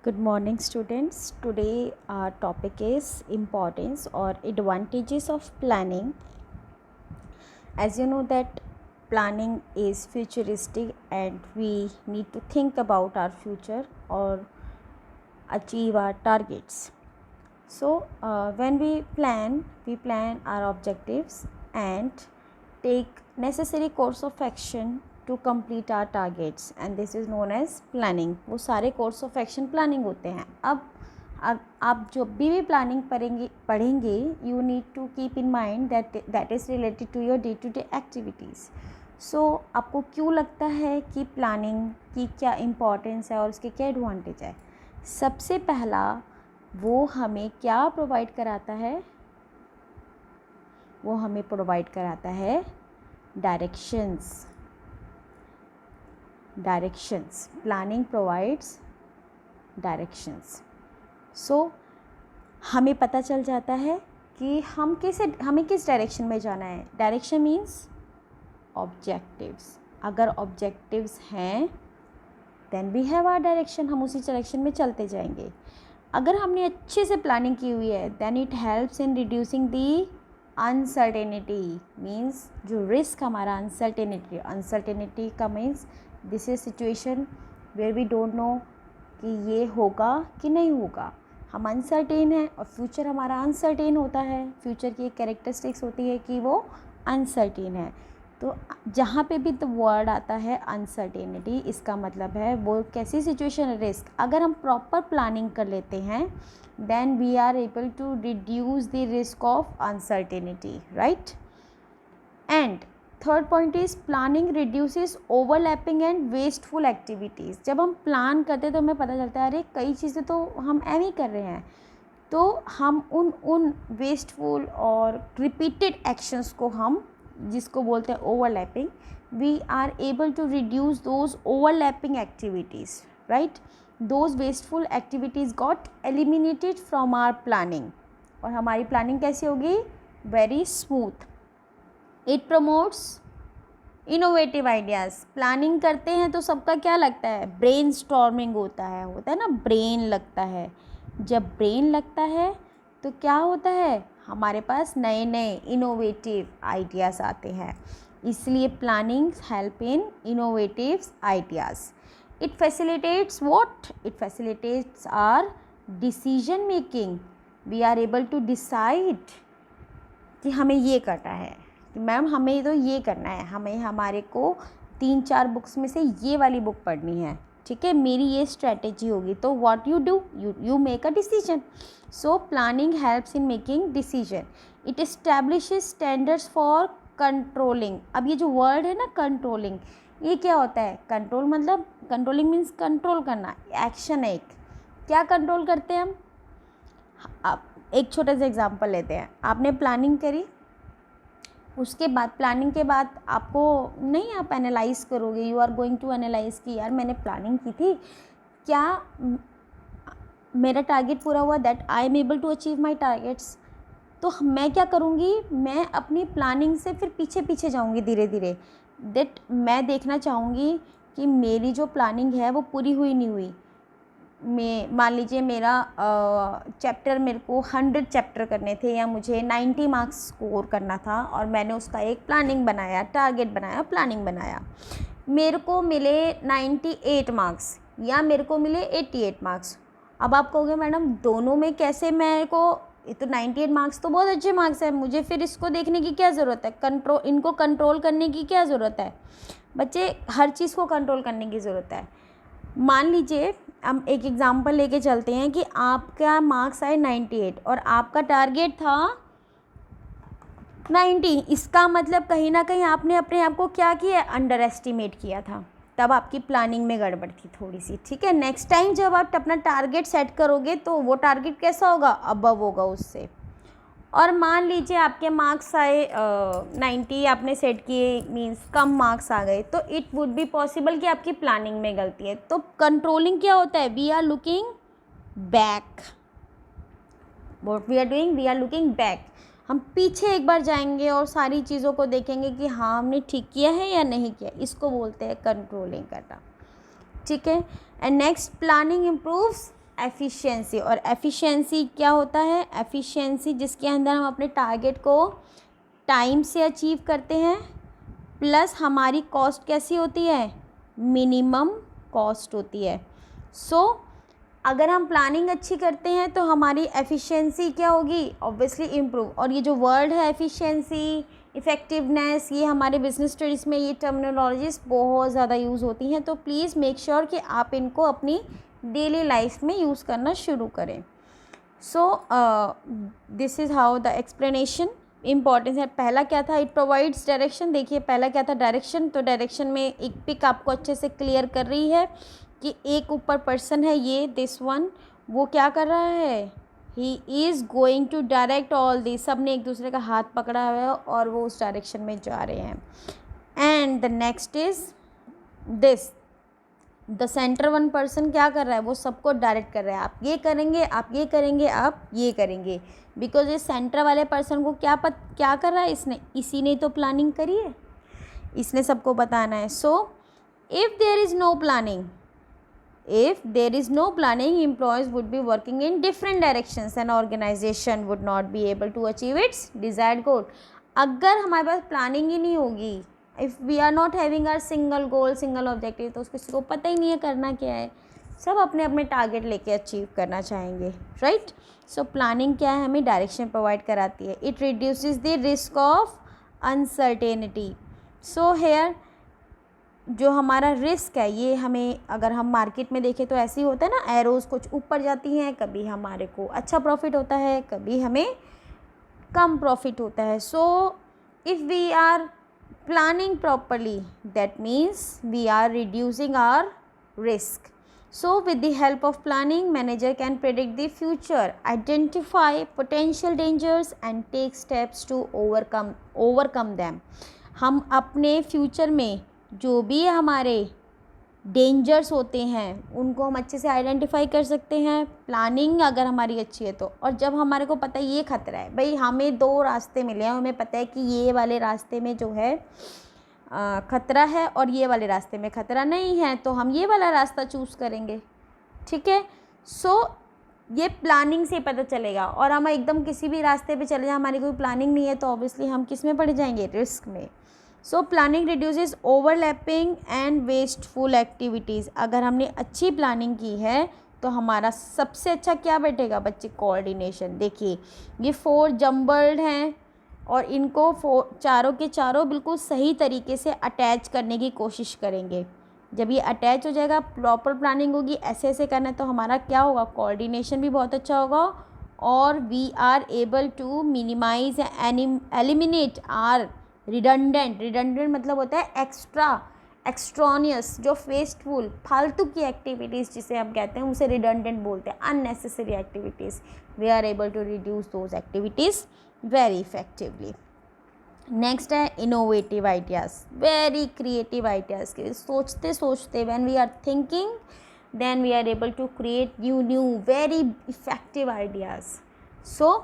Good morning, students. Today our topic is importance or advantages of planning. As you know that planning is futuristic and we need to think about our future or achieve our targets. So when we plan our objectives and take necessary course of action to complete our targets, and this is known as planning. वो सारे course of action planning होते हैं. अब आप जो भी planning पढ़ेंगे you need to keep in mind that is related to your day to day activities. So आपको क्यों लगता है कि प्लानिंग की क्या इम्पोर्टेंस है और उसके क्या एडवांटेज है? सबसे पहला वो हमें क्या प्रोवाइड कराता है? वो हमें प्रोवाइड कराता है directions. Planning provides directions. So हमें पता चल जाता है कि हमें किस डायरेक्शन में जाना है. Direction means objectives. अगर ऑब्जेक्टिव्स हैं then we have our direction. हम उसी डायरेक्शन में चलते जाएंगे. अगर हमने अच्छे से प्लानिंग की हुई है then it helps in reducing the uncertainty. Means जो रिस्क हमारा अनसर्टेनिटी का means this is situation where we don't know कि ये होगा कि नहीं होगा. हम अनसर्टेन हैं और फ्यूचर हमारा अनसर्टेन होता है. फ्यूचर की एक कैरेक्टरिस्टिक्स होती है कि वो अनसर्टेन है. तो जहाँ पे भी द वर्ड आता है अनसर्टेनिटी, इसका मतलब है वो कैसी सिचुएशन है, रिस्क. अगर हम प्रॉपर प्लानिंग कर लेते हैं then we are able to reduce the risk of uncertainty, right. And third point is planning reduces overlapping and wasteful activities. जब हम प्लान करते हैं तो हमें पता चलता है अरे कई चीज़ें तो हम ऐसे ही कर रहे हैं, तो हम उन वेस्टफुल और रिपीटेड एक्शंस को हम जिसको बोलते हैं overlapping, we are able to reduce those overlapping activities, right. Those wasteful activities got eliminated from our planning. और हमारी प्लानिंग कैसी होगी? Very smooth. It promotes innovative ideas. Planning करते हैं तो सबका क्या लगता है? ब्रेन स्टॉर्मिंग होता है ना, ब्रेन लगता है. जब ब्रेन लगता है तो क्या होता है? हमारे पास नए नए इनोवेटिव आइडियाज़ आते हैं. इसलिए planning help in innovative ideas. It facilitates what? It facilitates our decision making. We are able to decide कि हमें ये करना है, कि मैम हमें तो ये करना है, हमारे को 3-4 बुक्स में से ये वाली बुक पढ़नी है, ठीक है, मेरी ये स्ट्रेटेजी होगी. तो what you do, you make a decision. So planning helps in making decision. It establishes standards for controlling. अब ये जो वर्ड है ना कंट्रोलिंग, ये क्या होता है? कंट्रोल मतलब कंट्रोलिंग मीन्स कंट्रोल करना, एक्शन है एक. क्या कंट्रोल करते हैं हम? आप एक छोटा सा एग्जांपल लेते हैं. आपने प्लानिंग करी, उसके बाद प्लानिंग के बाद आपको नहीं, आप एनालाइज़ करोगे. You are going to analyze कि यार मैंने प्लानिंग की थी, क्या मेरा टारगेट पूरा हुआ? That I am able to achieve my targets. तो मैं क्या करूँगी? मैं अपनी प्लानिंग से फिर पीछे जाऊँगी धीरे धीरे. दैट मैं देखना चाहूँगी कि मेरी जो प्लानिंग है वो पूरी हुई नहीं हुई. मान लीजिए मेरा चैप्टर, मेरे को 100 चैप्टर करने थे या मुझे 90 मार्क्स स्कोर करना था और मैंने उसका एक प्लानिंग बनाया, टारगेट बनाया, प्लानिंग बनाया. मेरे को मिले 98 मार्क्स या मेरे को मिले 88 मार्क्स. अब आप कहोगे मैडम दोनों में कैसे, मेरे को ये तो 98 मार्क्स तो बहुत अच्छे मार्क्स हैं, मुझे फिर इसको देखने की क्या ज़रूरत है? इनको कंट्रोल करने की क्या ज़रूरत है? बच्चे हर चीज़ को कंट्रोल करने की ज़रूरत है. मान लीजिए हम एक एग्ज़ाम्पल लेके चलते हैं कि आपका मार्क्स आए 98 और आपका टारगेट था 90. इसका मतलब कहीं ना कहीं आपने अपने आप को क्या किया? अंडर एस्टिमेट किया था. तब आपकी प्लानिंग में गड़बड़ थी थोड़ी सी, ठीक है. नेक्स्ट टाइम जब आप अपना टारगेट सेट करोगे तो वो टारगेट कैसा होगा? अबव होगा उससे. और मान लीजिए आपके मार्क्स आए 90, आपने सेट किए, मींस कम मार्क्स आ गए, तो इट वुड बी पॉसिबल कि आपकी प्लानिंग में गलती है. तो कंट्रोलिंग क्या होता है? We are looking back. What we are doing? We are looking back. हम पीछे एक बार जाएंगे और सारी चीज़ों को देखेंगे कि हाँ हमने ठीक किया है या नहीं किया. इसको बोलते हैं कंट्रोलिंग करना, ठीक है. And next, planning improves efficiency. और एफिशिएंसी क्या होता है? एफिशिएंसी जिसके अंदर हम अपने टारगेट को टाइम से अचीव करते हैं, प्लस हमारी कॉस्ट कैसी होती है? मिनिमम कॉस्ट होती है। सो अगर हम प्लानिंग अच्छी करते हैं तो हमारी एफिशिएंसी क्या होगी? Obviously improve. और ये जो वर्ड है एफिशिएंसी, इफ़ेक्टिवनेस, ये हमारे बिजनेस स्टडीज़ में ये टर्मिनोलॉजीज बहुत ज़्यादा यूज़ होती हैं। तो प्लीज़ मेक श्योर कि आप इनको अपनी डेली लाइफ में यूज़ करना शुरू करें। सो this is how the explanation importance है। पहला क्या था? It provides direction. देखिए पहला क्या था? डायरेक्शन। तो डायरेक्शन में एक पिक आपको अच्छे से क्लियर कर रही है कि एक ऊपर पर्सन है, ये दिस वन, वो क्या कर रहा है? He is going to direct all this. सब ने एक दूसरे का हाथ पकड़ा हुआ है और वो उस डायरेक्शन में जा रहे हैं। And the next is this, the centre one person क्या कर रहा है? वो सबको डायरेक्ट कर रहा है, आप ये करेंगे, आप ये करेंगे, आप ये करेंगे। बिकॉज इस सेंटर वाले पर्सन को क्या कर रहा है? इसी ने तो प्लानिंग करी है, इसने सबको बताना है। So if there is no planning, if there is no planning, employees would be working in different directions and organization would not be able to achieve its desired goal। अगर हमारे पास प्लानिंग ही नहीं होगी, if we are not having our single goal, single objective, तो किसी को पता ही नहीं है करना क्या है, सब अपने अपने टारगेट लेके अचीव करना चाहेंगे, राइट। सो प्लानिंग क्या है? हमें डायरेक्शन प्रोवाइड कराती है। It reduces the risk of uncertainty. So here जो हमारा रिस्क है, ये हमें, अगर हम मार्केट में देखें तो ऐसे ही होता है ना, एरोज़ कुछ ऊपर जाती हैं, कभी हमारे को अच्छा प्रॉफिट होता है, कभी हमें कम प्रॉफिट होता है। So if we are planning properly, that means we are reducing our risk. So with the help of planning, manager can predict the future, identify potential dangers and take steps to overcome them. हम अपने future में जो भी हमारे dangers होते हैं उनको हम अच्छे से आइडेंटिफाई कर सकते हैं, प्लानिंग अगर हमारी अच्छी है तो। और जब हमारे को पता है ये खतरा है, भाई हमें 2 रास्ते मिले हैं, हमें पता है कि ये वाले रास्ते में जो है खतरा है और ये वाले रास्ते में खतरा नहीं है, तो हम ये वाला रास्ता चूज़ करेंगे, ठीक है। सो ये प्लानिंग से पता चलेगा। और हम एकदम किसी भी रास्ते पे चले जाएं, हमारी कोई प्लानिंग नहीं है, तो ऑब्वियसली हम किस में पड़ जाएंगे? रिस्क में। So planning reduces overlapping and wasteful activities. अगर हमने अच्छी प्लानिंग की है तो हमारा सबसे अच्छा क्या बैठेगा बच्चे? कोऑर्डिनेशन। देखिए ये 4 जम्बल्ड हैं और इनको चारों के चारों बिल्कुल सही तरीके से अटैच करने की कोशिश करेंगे। जब ये अटैच हो जाएगा, प्रॉपर प्लानिंग होगी, ऐसे ऐसे करना है, तो हमारा क्या होगा? कोऑर्डिनेशन भी बहुत अच्छा होगा और we are able to minimize and eliminate our redundant मतलब होता है एक्स्ट्रॉनियस, जो वेस्टफुल, फालतू की एक्टिविटीज़ जिसे हम कहते हैं, उसे रिडंडेंट बोलते हैं, unnecessary activities. We are able to reduce those activities very effectively. Next है innovative ideas, very creative ideas के सोचते सोचते when we are thinking then we are able to create new very effective ideas. So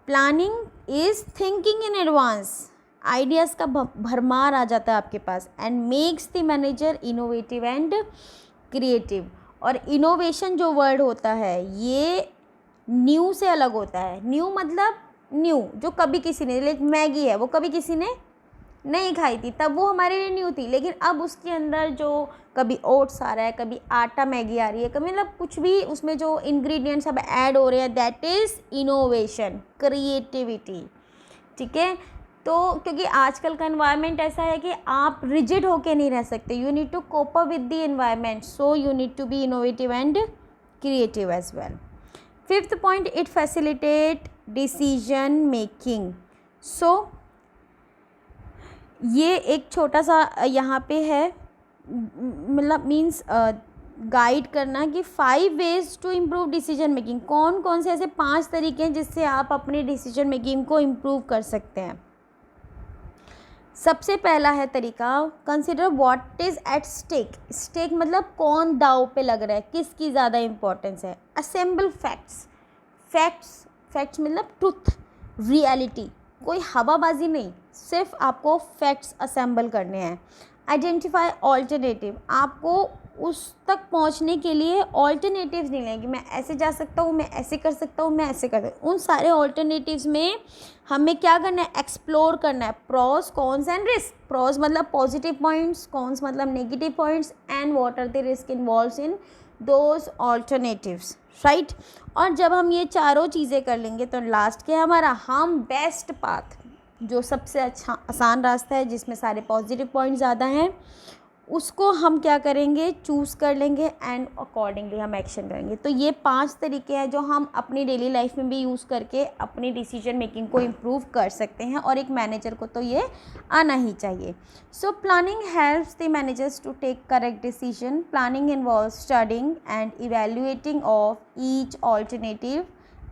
planning is thinking in advance, ideas का भरमार आ जाता है आपके पास, and makes the manager innovative and creative. और इनोवेशन जो वर्ड होता है ये न्यू से अलग होता है। न्यू मतलब न्यू, जो कभी किसी ने, लाइक मैगी है, वो कभी किसी ने नहीं खाई थी, तब वो हमारे लिए न्यू थी, लेकिन अब उसके अंदर जो कभी ओट्स आ रहा है, कभी आटा मैगी आ रही है, कभी मतलब कुछ भी उसमें जो इंग्रेडिएंट्स अब ऐड हो रहे हैं, दैट इज़ इनोवेशन, क्रिएटिविटी, ठीक है। तो क्योंकि आजकल का एनवायरनमेंट ऐसा है कि आप रिजिड होके नहीं रह सकते, you need to cope up with the environment, so you need to be innovative and creative as well. 5th point, it facilitate decision making. So ये एक छोटा सा यहाँ पे है, मतलब मीन्स गाइड करना कि 5 ways to improve decision making. कौन कौन से ऐसे 5 तरीके हैं जिससे आप अपनी डिसीजन मेकिंग को इम्प्रूव कर सकते हैं। सबसे पहला है तरीका, consider what is at stake. Stake मतलब कौन दाव पे लग रहा है, किसकी ज़्यादा इंपॉर्टेंस है। असेंबल फैक्ट्स मतलब ट्रुथ, रियलिटी, कोई हवाबाजी नहीं, सिर्फ आपको फैक्ट्स असेंबल करने हैं। आइडेंटिफाई ऑल्टरनेटिव, आपको उस तक पहुंचने के लिए ऑल्टरनेटिव्स नहीं लेंगे, मैं ऐसे जा सकता हूँ, मैं ऐसे कर सकता हूँ, मैं ऐसे कर सकता हूँ। उन सारे ऑल्टरनेटिव्स में हमें क्या करना है, एक्सप्लोर करना है pros cons and risk. Pros मतलब पॉजिटिव पॉइंट्स, कॉन्स मतलब negative points, and what are the risk involves in those alternatives, right. और जब हम ये चारों चीज़ें कर लेंगे तो लास्ट क्या हमारा, हम बेस्ट पाथ, जो सबसे अच्छा आसान रास्ता है जिसमें सारे पॉजिटिव पॉइंट ज़्यादा हैं, उसको हम क्या करेंगे, चूज़ कर लेंगे एंड अकॉर्डिंगली हम एक्शन करेंगे। तो ये 5 तरीके हैं जो हम अपनी डेली लाइफ में भी यूज़ करके अपनी डिसीजन मेकिंग को इम्प्रूव कर सकते हैं, और एक मैनेजर को तो ये आना ही चाहिए। So planning helps the managers to take correct decision. Planning involve studing and evaluating of each alternative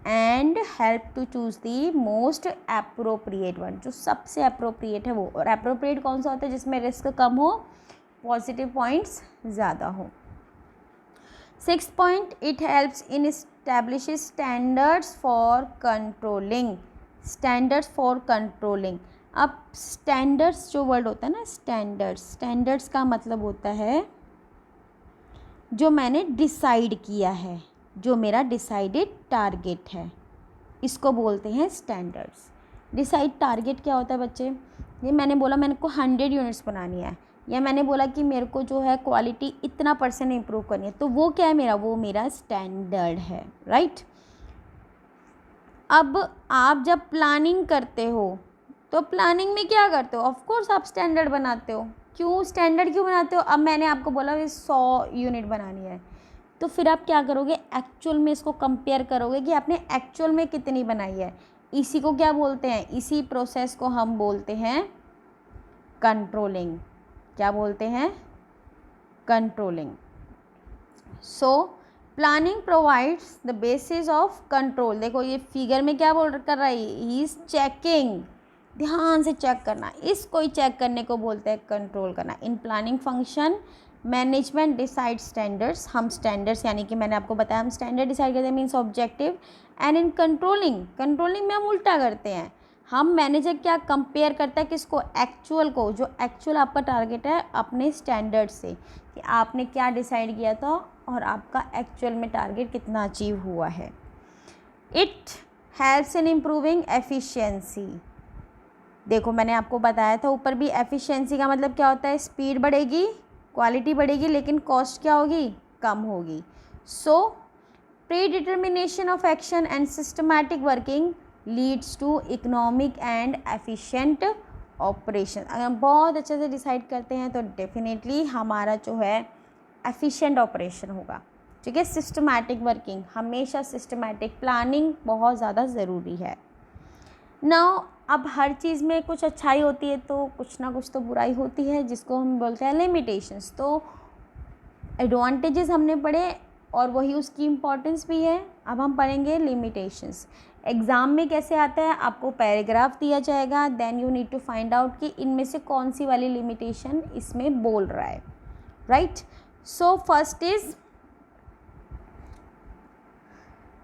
and help to choose the most appropriate one, जो सबसे अप्रोप्रिएट है वो। और अप्रोप्रिएट कौन सा होता है, जिसमें रिस्क कम हो, पॉजिटिव पॉइंट्स ज़्यादा हो। 6th point, it helps in establish standards for controlling. Standards for controlling. अब स्टैंडर्ड्स जो वर्ड होता है ना, स्टैंडर्ड्स का मतलब होता है जो मैंने डिसाइड किया है, जो मेरा डिसाइडेड टारगेट है, इसको बोलते हैं स्टैंडर्ड्स। डिसाइड टारगेट क्या होता है बच्चे, ये मैंने बोला मेरे को 100 यूनिट्स बनानी है, या मैंने बोला कि मेरे को जो है क्वालिटी इतना % इम्प्रूव करनी है, तो वो क्या है मेरा, वो मेरा स्टैंडर्ड है, राइट। अब आप जब प्लानिंग करते हो तो प्लानिंग में क्या करते हो, ऑफ कोर्स आप स्टैंडर्ड बनाते हो। क्यों स्टैंडर्ड क्यों बनाते हो, अब मैंने आपको बोला 100 यूनिट बनानी है, तो फिर आप क्या करोगे, एक्चुअल में इसको कंपेयर करोगे कि आपने एक्चुअल में कितनी बनाई है। इसी को क्या बोलते हैं, इसी प्रोसेस को हम बोलते हैं कंट्रोलिंग। क्या बोलते हैं, controlling. So planning provides the basis of control. देखो ये फिगर में क्या बोल कर रहा है, ही इज चेकिंग, ध्यान से चेक करना, इसको ही चेक करने को बोलते हैं कंट्रोल करना। In planning function management decide standards, हम स्टैंडर्ड्स यानी कि मैंने आपको बताया हम स्टैंडर्ड डिसाइड करते हैं, means objective. And in controlling में हम उल्टा करते हैं, हम मैनेजर क्या कंपेयर करता है किसको, एक्चुअल को, जो एक्चुअल आपका टारगेट है अपने स्टैंडर्ड से, कि आपने क्या डिसाइड किया था और आपका एक्चुअल में टारगेट कितना अचीव हुआ है। It helps in improving efficiency. देखो मैंने आपको बताया था ऊपर भी, एफिशिएंसी का मतलब क्या होता है, स्पीड बढ़ेगी, क्वालिटी बढ़ेगी, लेकिन कॉस्ट क्या होगी, कम होगी। So predetermination of action and systematic working leads to economic and efficient operation. अगर हम बहुत अच्छे से डिसाइड करते हैं तो डेफिनेटली हमारा जो है एफिशिएंट ऑपरेशन होगा, ठीक है। सिस्टमैटिक वर्किंग, हमेशा सिस्टमैटिक प्लानिंग बहुत ज़्यादा ज़रूरी है। नाउ अब हर चीज़ में कुछ अच्छाई होती है तो कुछ ना कुछ तो बुराई होती है, जिसको हम बोलते हैं लिमिटेशंस। तो एडवांटेजेस हमने पढ़े और वही उसकी इम्पोर्टेंस भी है, अब हम पढ़ेंगे लिमिटेशंस। एग्ज़ाम में कैसे आता है, आपको पैराग्राफ दिया जाएगा, then you need to find out कि इनमें से कौन सी वाली लिमिटेशन इसमें बोल रहा है, right. So first is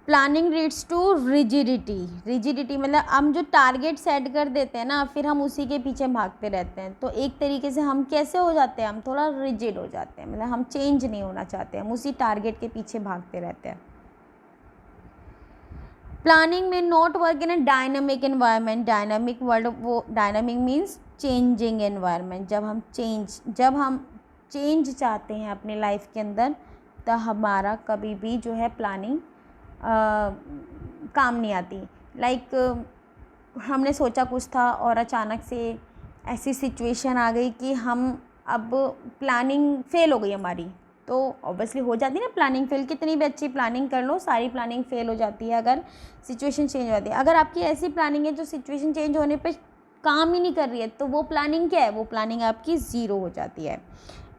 planning leads to rigidity मतलब हम जो टारगेट सेट कर देते हैं ना, फिर हम उसी के पीछे भागते रहते हैं, तो एक तरीके से हम कैसे हो जाते हैं, हम थोड़ा रिजिड हो जाते हैं, मतलब हम चेंज नहीं होना चाहते, हम उसी टारगेट के पीछे भागते रहते हैं। प्लानिंग में not work in a dynamic environment. Dynamic word, वो डायनामिक मीन्स चेंजिंग एनवायरनमेंट। जब हम चेंज चाहते हैं अपनी लाइफ के अंदर, तो हमारा कभी भी जो है प्लानिंग काम नहीं आती। लाइक हमने सोचा कुछ था और अचानक से ऐसी सिचुएशन आ गई कि हम अब प्लानिंग फ़ेल हो गई हमारी, तो ऑब्वियसली हो जाती है ना प्लानिंग फ़ेल। कितनी भी अच्छी प्लानिंग कर लो, सारी प्लानिंग फ़ेल हो जाती है अगर सिचुएशन चेंज हो जाती है। अगर आपकी ऐसी प्लानिंग है जो सिचुएशन चेंज होने पे काम ही नहीं कर रही है, तो वो प्लानिंग क्या है, वो प्लानिंग आपकी ज़ीरो हो जाती है।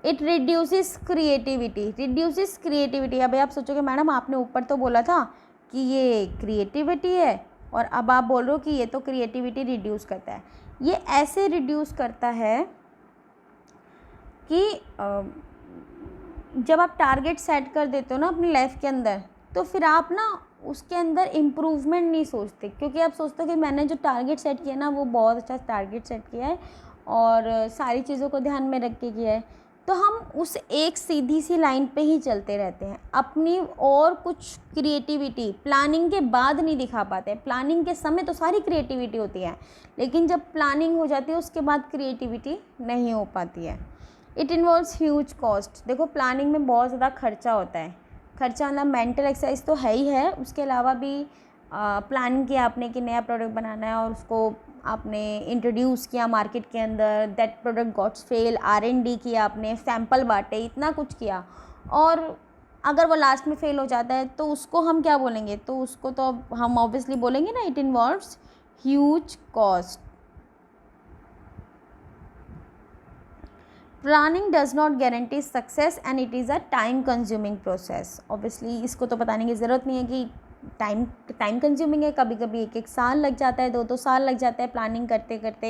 It reduces creativity. अभी आप सोचोगे मैडम आपने ऊपर तो बोला था कि ये क्रिएटिविटी है और अब आप बोल रहे हो कि ये तो क्रिएटिविटी रिड्यूस करता है। ये ऐसे रिड्यूस करता है कि जब आप टारगेट सेट कर देते हो ना अपनी लाइफ के अंदर, तो फिर आप ना उसके अंदर इम्प्रूवमेंट नहीं सोचते, क्योंकि आप सोचते हो कि मैंने जो टारगेट सेट किया ना वो बहुत अच्छा टारगेट सेट किया है और सारी चीज़ों को ध्यान में रख के किया है, तो तो हम उस एक सीधी सी लाइन पे ही चलते रहते हैं, अपनी और कुछ क्रिएटिविटी प्लानिंग के बाद नहीं दिखा पाते। प्लानिंग के समय तो सारी क्रिएटिविटी होती है, लेकिन जब प्लानिंग हो जाती है उसके बाद क्रिएटिविटी नहीं हो पाती है। It involves huge cost. देखो प्लानिंग में बहुत ज़्यादा खर्चा होता है। खर्चा मतलब मेंटल एक्सरसाइज तो है ही है, उसके अलावा भी प्लानिंग किया आपने कि नया प्रोडक्ट बनाना है और उसको आपने इंट्रोड्यूस किया मार्केट के अंदर, that product gots fail, R&D किया आपने, सैम्पल बांटे, इतना कुछ किया, और अगर वो लास्ट में फेल हो जाता है तो उसको हम क्या बोलेंगे? तो उसको तो हम ऑब्वियसली बोलेंगे ना, it involves huge cost. Planning does not guarantee success and it is a time consuming process. Obviously इसको तो बताने की ज़रूरत नहीं है कि टाइम कंज्यूमिंग है, कभी कभी 1-1 साल लग जाता है, 2-2 साल लग जाता है प्लानिंग करते करते।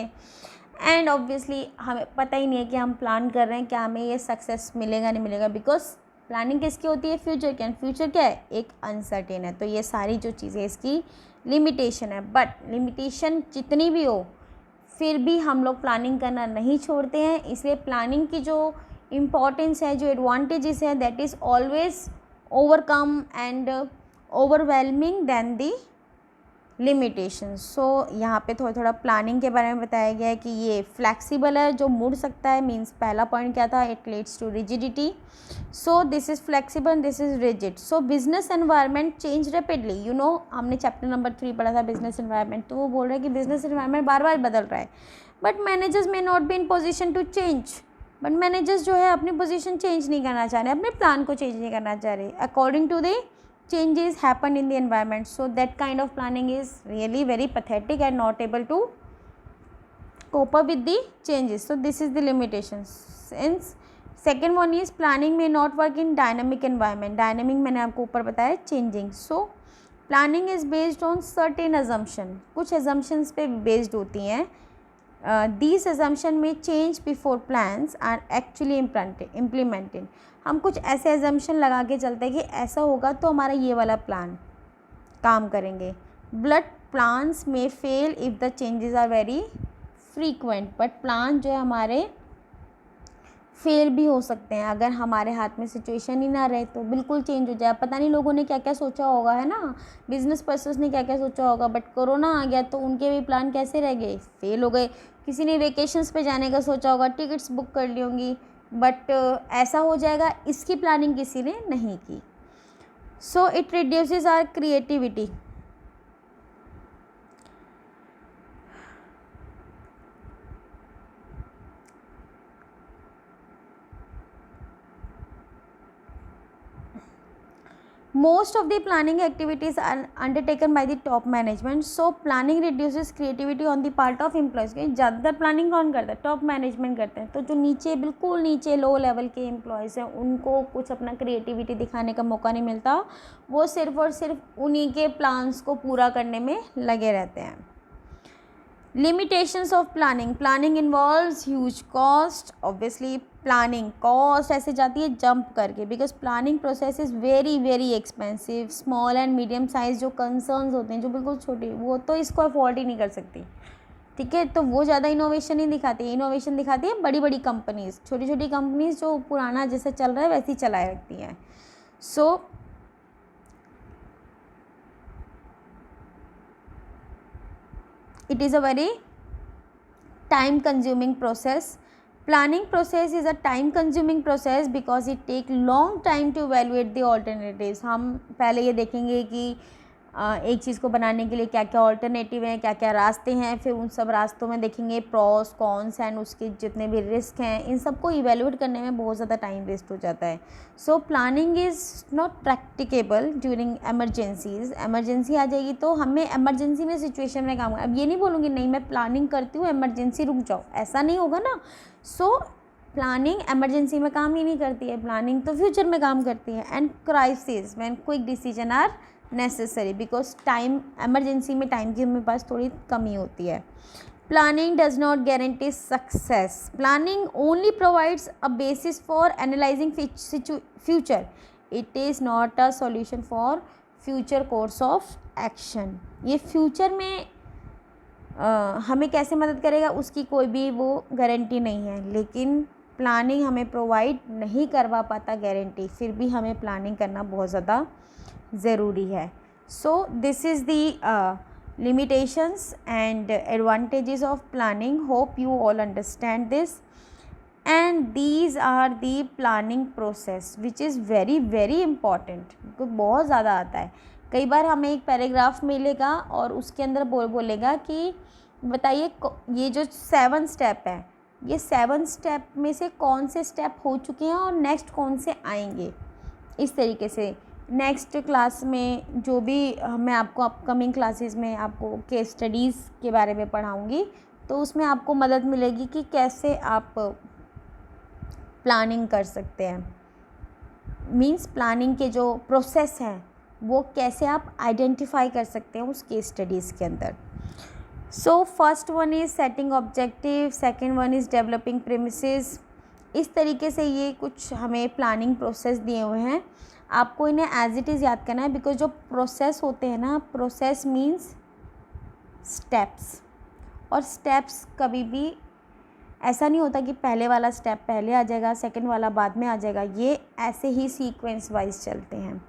एंड ऑब्वियसली हमें पता ही नहीं है कि हम प्लान कर रहे हैं क्या हमें ये सक्सेस मिलेगा नहीं मिलेगा, बिकॉज प्लानिंग किसकी होती है? फ्यूचर की। एंड फ्यूचर क्या है? एक अनसर्टेन है। तो ये सारी जो चीज़ें इसकी लिमिटेशन है, बट लिमिटेशन जितनी भी हो फिर भी हम लोग प्लानिंग करना नहीं छोड़ते हैं। इसलिए प्लानिंग की जो इम्पॉर्टेंस है, जो एडवांटेजेस है, that is always overcome and overwhelming than the limitation. So यहाँ पे थोड़ा थोड़ा प्लानिंग के बारे में बताया गया है कि ये फ्लैक्सिबल है, जो मुड़ सकता है। मीन्स पहला पॉइंट क्या था? It leads to rigidity. So this is flexible, this is rigid. So business environment change rapidly. You know, हमने चैप्टर नंबर 3 पढ़ा था बिजनेस एनवायरनमेंट, तो वो बोल रहे हैं कि बिजनेस एनवायरनमेंट बार बार बदल रहा है, but managers may not be in position to change. But managers जो है अपनी पोजिशन चेंज नहीं करना चाह रहे, अपने प्लान को चेंज नहीं करना चाह रहे according to the changes happen in the environment. So that kind of planning is really very pathetic and not able to cope up with the changes. So this is the limitations. Since second one is planning may not work in dynamic environment. Dynamic मैंने आपको ऊपर बताया changing. So planning is based on certain assumption. कुछ assumptions पे based होती हैं. These assumption may change before plans are actually implemented. हम कुछ ऐसे एजम्पशन लगा के चलते हैं कि ऐसा होगा तो हमारा ये वाला प्लान काम करेंगे। बट प्लान्स में fail if the changes are very frequent. But plan जो है हमारे फेल भी हो सकते हैं अगर हमारे हाथ में सिचुएशन ही ना रहे तो बिल्कुल चेंज हो जाए। पता नहीं लोगों ने क्या क्या सोचा होगा, है ना, बिजनेस पर्सन्स ने क्या क्या सोचा होगा, बट कोरोना आ गया तो उनके भी प्लान कैसे रह गए? फेल हो गए। किसी ने वेकेशंस पे जाने का सोचा होगा, टिकट्स बुक कर ली होंगी, बट ऐसा हो जाएगा, इसकी प्लानिंग किसी ने नहीं की। So it reduces our creativity. Most of the planning activities are undertaken by the top management. So planning reduces creativity on the part of employees. ज़्यादातर प्लानिंग कौन करता है? टॉप मैनेजमेंट करते हैं। तो जो नीचे बिल्कुल नीचे लो लेवल के एम्प्लॉयज़ हैं उनको कुछ अपना क्रिएटिविटी दिखाने का मौका नहीं मिलता, वो सिर्फ और सिर्फ उन्हीं के प्लान्स को पूरा करने में लगे रहते हैं। Limitations of planning. Planning involves huge cost. Obviously planning cost ऐसे जाती है जंप करके, because planning process is very very expensive. Small and medium size जो कंसर्न्स होते हैं, जो बिल्कुल छोटी, वो तो इसको अफोर्ड ही नहीं कर सकती, ठीक है। तो वो ज़्यादा इनोवेशन ही दिखाती है। इनोवेशन दिखाती है बड़ी बड़ी कंपनीज़। छोटी छोटी कंपनीज़ जो पुराना जैसे चल रहा है वैसे ही चलाए रखती हैं। सो it is a very time consuming process. Planning process is a time consuming process because it take long time to evaluate the alternatives. हम पहले ये देखेंगे कि एक चीज़ को बनाने के लिए क्या क्या ऑल्टरनेटिव हैं, क्या क्या रास्ते हैं, फिर उन सब रास्तों में देखेंगे प्रॉस कॉन्स एंड उसके जितने भी रिस्क हैं, इन सबको इवेलुएट करने में बहुत ज़्यादा टाइम वेस्ट हो जाता है। So planning is not practicable during emergencies. Emergency आ जाएगी तो हमें एमरजेंसी में सिचुएशन में काम करना। अब ये नहीं बोलूँगी नहीं मैं प्लानिंग करती हूँ एमरजेंसी रुक जाओ, ऐसा नहीं होगा ना। सो प्लानिंग एमरजेंसी में काम ही नहीं करती है, प्लानिंग तो फ्यूचर में काम करती है। And crisis when quick decision are necessary, because time emergency में टाइम की हमें पास थोड़ी कमी होती है। Planning does not guarantee success. Planning only provides a basis for analyzing future, it is not a solution for future course of action. ये future में हमें कैसे मदद करेगा उसकी कोई भी वो गारंटी नहीं है, लेकिन प्लानिंग हमें प्रोवाइड नहीं करवा पाता गारंटी, फिर भी हमें प्लानिंग करना बहुत ज़्यादा ज़रूरी है. सो this is the limitations and advantages of planning. Hope you all understand this. And these are the planning process which is very very important. बहुत ज़्यादा आता है. कई बार हमें एक पैराग्राफ मिलेगा और उसके अंदर बोलेगा कि बताइए ये जो 7 स्टेप है, ये 7 स्टेप में से कौन से स्टेप हो चुके हैं और नेक्स्ट कौन से आएंगे. इस तरीके से नेक्स्ट क्लास में जो भी मैं आपको अपकमिंग क्लासेस में आपको केस स्टडीज़ के बारे में पढ़ाऊँगी, तो उसमें आपको मदद मिलेगी कि कैसे आप प्लानिंग कर सकते हैं. मींस प्लानिंग के जो प्रोसेस हैं वो कैसे आप आइडेंटिफाई कर सकते हैं उस केस स्टडीज़ के अंदर. So first one is setting objective, second one is developing premises. इस तरीके से ये कुछ हमें प्लानिंग प्रोसेस दिए हुए हैं. आपको इन्हें एज इट इज़ याद करना है, बिकॉज जो प्रोसेस होते हैं ना, प्रोसेस मीन्स स्टेप्स, और स्टेप्स कभी भी ऐसा नहीं होता कि पहले वाला स्टेप पहले आ जाएगा, सेकंड वाला बाद में आ जाएगा. ये ऐसे ही सीक्वेंस वाइज चलते हैं.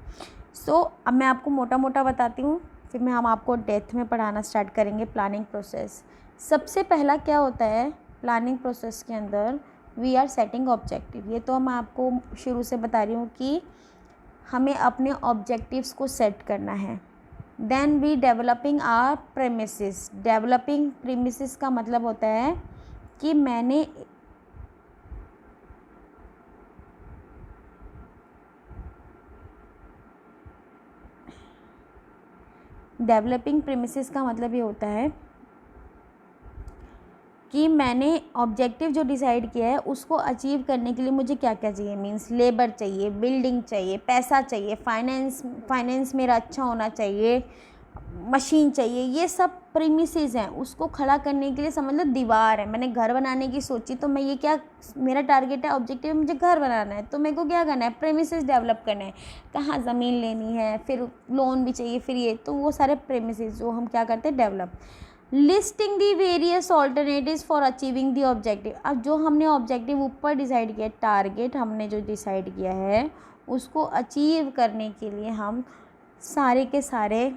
सो अब मैं आपको मोटा मोटा बताती हूँ, फिर हम आपको डेप्थ में पढ़ाना स्टार्ट करेंगे प्लानिंग प्रोसेस. सबसे पहला क्या होता है प्लानिंग प्रोसेस के अंदर, वी आर सेटिंग ऑब्जेक्टिव. ये तो मैं आपको शुरू से बता रही हूँ कि हमें अपने ऑब्जेक्टिव्स को सेट करना है. Then we developing our premises. Developing premises का मतलब होता है कि मैंने डेवलपिंग प्रीमिसेस का मतलब ये होता है कि मैंने ऑब्जेक्टिव जो डिसाइड किया है उसको अचीव करने के लिए मुझे क्या क्या चाहिए. मींस लेबर चाहिए, बिल्डिंग चाहिए, पैसा चाहिए, फाइनेंस मेरा अच्छा होना चाहिए, मशीन चाहिए. ये सब प्रीमिसेस हैं. उसको खड़ा करने के लिए समझ लो दीवार है. मैंने घर बनाने की सोची, तो मैं ये क्या, मेरा टारगेट है, ऑब्जेक्टिव मुझे घर बनाना है, तो मेरे को क्या करना है, प्रीमिसेस डेवलप करना है. कहाँ ज़मीन लेनी है, फिर लोन भी चाहिए, फिर ये, तो वो सारे प्रीमिसेस जो हम क्या करते हैं develop. Listing the various alternatives for achieving the objective. अब जो हमने ऑब्जेक्टिव ऊपर डिसाइड किया, टारगेट हमने जो डिसाइड किया है, उसको अचीव करने के लिए हम सारे के सारे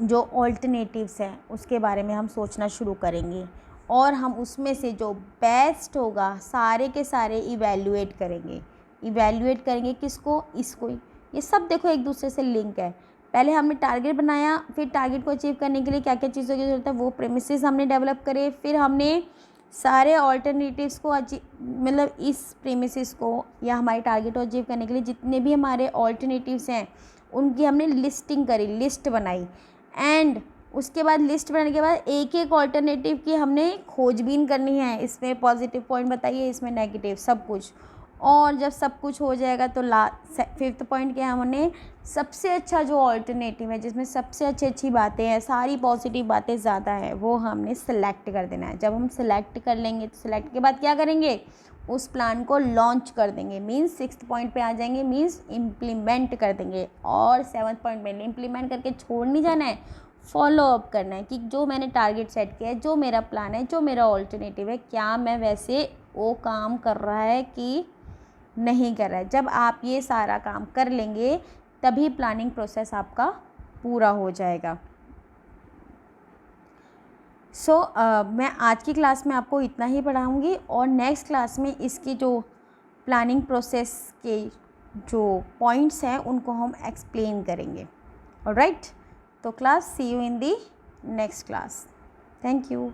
जो ऑल्टरनेटिव्स हैं उसके बारे में हम सोचना शुरू करेंगे, और हम उसमें से जो बेस्ट होगा सारे के सारे इवैल्यूएट करेंगे. इवैल्यूएट करेंगे किसको, इसको. ये सब देखो एक दूसरे से लिंक है. पहले हमने टारगेट बनाया, फिर टारगेट को अचीव करने के लिए क्या क्या चीज़ों की ज़रूरत है वो प्रीमिसेस हमने डेवलप करे. फिर हमने सारे ऑल्टरनेटिव्स को मतलब इस प्रीमिसेस को या हमारे टारगेट को अचीव करने के लिए जितने भी हमारे ऑल्टरनेटिव्स हैं उनकी हमने लिस्टिंग करी, लिस्ट बनाई. एंड उसके बाद लिस्ट बनाने के बाद एक एक ऑल्टरनेटिव की हमने खोजबीन करनी है. इसमें पॉजिटिव पॉइंट बताइए, इसमें नेगेटिव, सब कुछ. और जब सब कुछ हो जाएगा तो फिफ्थ पॉइंट क्या है, हमने सबसे अच्छा जो ऑल्टरनेटिव है जिसमें सबसे अच्छी बातें हैं, सारी पॉजिटिव बातें ज़्यादा है, वो हमने सेलेक्ट कर देना है. जब हम सेलेक्ट कर लेंगे तो सेलेक्ट के बाद क्या करेंगे, उस प्लान को लॉन्च कर देंगे. मीन्स 6th पॉइंट पे आ जाएंगे, मीन्स इम्प्लीमेंट कर देंगे. और 7th पॉइंट में इम्प्लीमेंट करके छोड़ नहीं जाना है, फॉलो अप करना है कि जो मैंने टारगेट सेट किया है, जो मेरा प्लान है, जो मेरा ऑल्टरनेटिव है, क्या मैं वैसे वो काम कर रहा है कि नहीं कर रहा है. जब आप ये सारा काम कर लेंगे तभी प्लानिंग प्रोसेस आपका पूरा हो जाएगा. मैं आज की क्लास में आपको इतना ही पढ़ाऊँगी, और नेक्स्ट क्लास में इसकी जो प्लानिंग प्रोसेस के जो पॉइंट्स हैं उनको हम एक्सप्लेन करेंगे. ऑलराइट, तो class see you in the next class. Thank you.